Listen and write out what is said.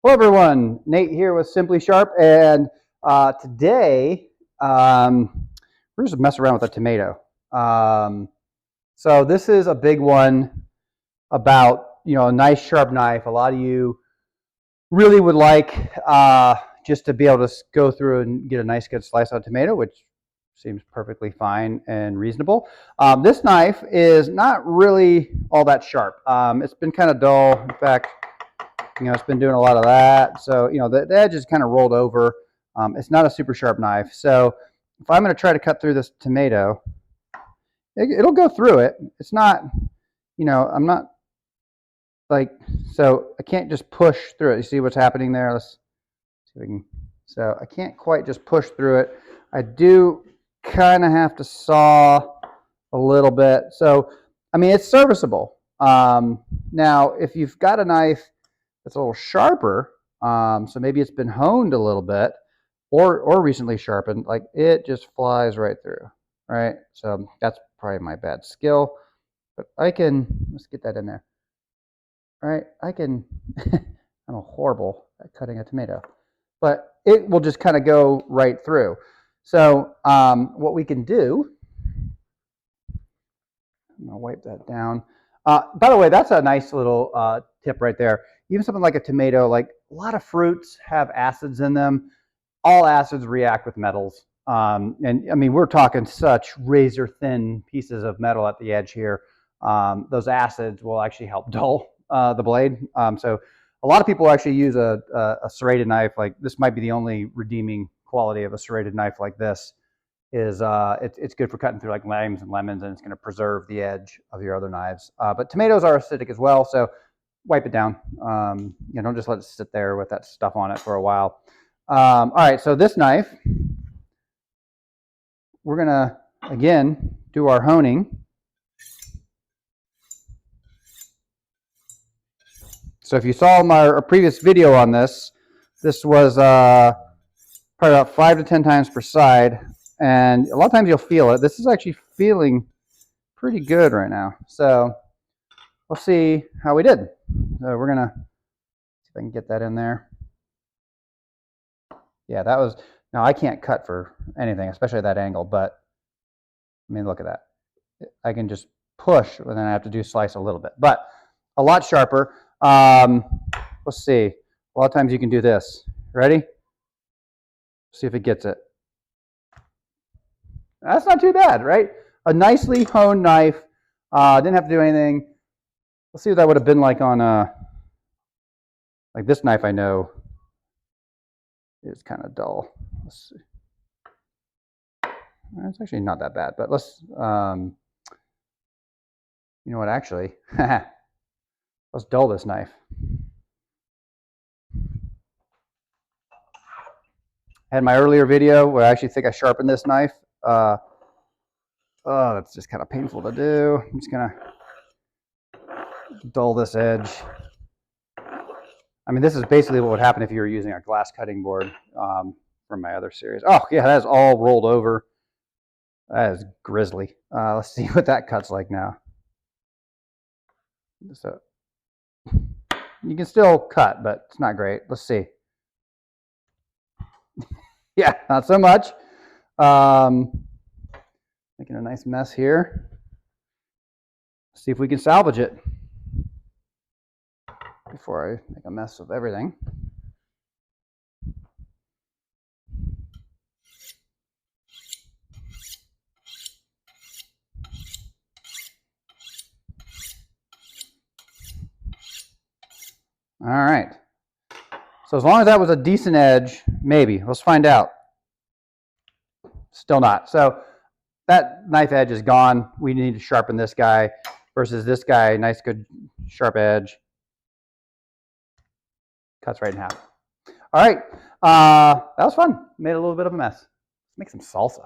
Hello everyone, Nate here with Simply Sharp, and today we're just messing around with a tomato. So this is a big one about a nice sharp knife. A lot of you really would like just to be able to go through and get a nice good slice on a tomato, which seems perfectly fine and reasonable. This knife is not really all that sharp. It's been kind of dull. In fact, it's been doing a lot of that. So, the edge is kind of rolled over. It's not a super sharp knife. So if I'm going to try to cut through this tomato, it'll go through it. It's not, I'm not so I can't just push through it. You see what's happening there? Let's see if we can. So I can't quite just push through it. I do kind of have to saw a little bit. So, I mean, it's serviceable. Now, if you've got a knife that's a little sharper, so maybe it's been honed a little bit or recently sharpened, like it just flies right through, right? So that's probably my bad skill, but let's get that in there. All right, I'm horrible at cutting a tomato, but it will just kind of go right through. So what we can do, I'm gonna wipe that down. By the way, that's a nice little tip right there. Even something like a tomato, like a lot of fruits have acids in them. All acids react with metals. And I mean, we're talking such razor thin pieces of metal at the edge here. Those acids will actually help dull the blade. So a lot of people actually use a serrated knife. Like this might be the only redeeming quality of a serrated knife like this. Is it's good for cutting through like limes and lemons, and it's going to preserve the edge of your other knives. But tomatoes are acidic as well, so wipe it down. Don't just let it sit there with that stuff on it for a while. All right, so this knife, we're going to, again, do our honing. So if you saw our previous video on this, this was probably about 5 to 10 times per side. And a lot of times you'll feel it. This is actually feeling pretty good right now. So we'll see how we did. So we're going to see if I can get that in there. Yeah, that was, now I can't cut for anything, especially at that angle, but I mean, look at that. I can just push, and then I have to do slice a little bit, but a lot sharper. Let's see. A lot of times you can do this. Ready? See if it gets it. That's not too bad, right? A nicely honed knife. Didn't have to do anything. Let's see what that would have been like on like this knife. I know is kind of dull. Let's see. It's actually not that bad, but let's. You know what? Actually, let's dull this knife. I had my earlier video where I actually think I sharpened this knife. Oh, that's just kind of painful to do. I'm just gonna dull this edge. I mean, this is basically what would happen if you were using a glass cutting board from my other series. Oh, yeah, that is all rolled over. That is grisly. Let's see what that cuts like now. So you can still cut, but it's not great. Let's see. Yeah, not so much. Making a nice mess here. Let's see if we can salvage it before I make a mess of everything. All right. So as long as that was a decent edge, maybe. Let's find out. Still not. So that knife edge is gone. We need to sharpen this guy versus this guy. Nice, good, sharp edge. Cuts right in half. All right. That was fun. Made a little bit of a mess. Let's make some salsa.